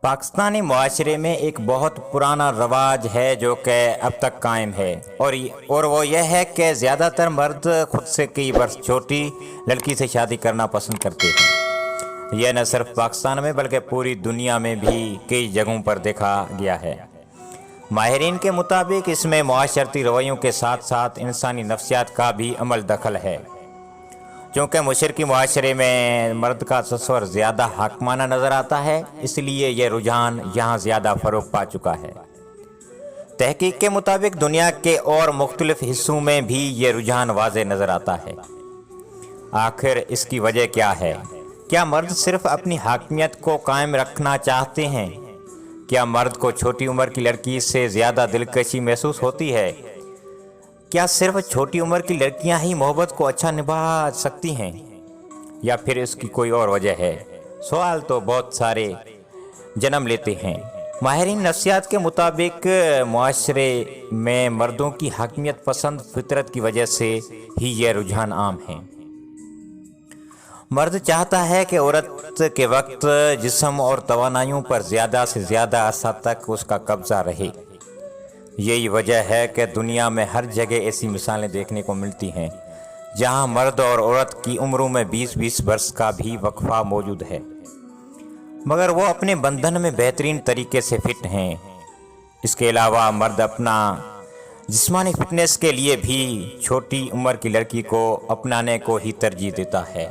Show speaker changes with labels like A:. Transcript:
A: पाकिस्तानी माशरे में एक बहुत पुराना रवाज है जो कि अब तक कायम है और वो यह है कि ज़्यादातर मर्द खुद से कई वर्ष छोटी लड़की से शादी करना पसंद करते हैं। यह न सिर्फ पाकिस्तान में बल्कि पूरी दुनिया में भी कई जगहों पर देखा गया है। माहिरीन के मुताबिक इसमें मुआशरती रवैयों के साथ साथ इंसानी नफ्सियात का भी अमल दखल है। क्योंकि मशरकी मुआशरे में मर्द का तस्वर ज़्यादा हाकमाना नज़र आता है, इसलिए यह रुझान यहाँ ज़्यादा फ़रोग़ पा चुका है। तहकीक के मुताबिक दुनिया के और मुख्तलिफ हिस्सों में भी ये रुझान वाज़े नज़र आता है। आखिर इसकी वजह क्या है? क्या मर्द सिर्फ अपनी हाकमियत को कायम रखना चाहते हैं? क्या मर्द को छोटी उम्र की लड़की से ज़्यादा दिलकशी महसूस होती है? क्या सिर्फ छोटी उम्र की लड़कियां ही मोहब्बत को अच्छा निभा सकती हैं, या फिर इसकी कोई और वजह है? सवाल तो बहुत सारे जन्म लेते हैं। माहिरीन नफ्सियात के मुताबिक मुआशरे में मर्दों की हाकमियत पसंद फितरत की वजह से ही यह रुझान आम है। मर्द चाहता है कि औरत के वक्त जिस्म और तवानाइयों पर ज़्यादा से ज़्यादा अरसा तक उसका कब्ज़ा रहे। यही वजह है कि दुनिया में हर जगह ऐसी मिसालें देखने को मिलती हैं जहां मर्द और औरत की उम्रों में 20-20 वर्ष का भी वक्फा मौजूद है, मगर वो अपने बंधन में बेहतरीन तरीके से फिट हैं। इसके अलावा मर्द अपना जिस्मानी फिटनेस के लिए भी छोटी उम्र की लड़की को अपनाने को ही तरजीह देता है।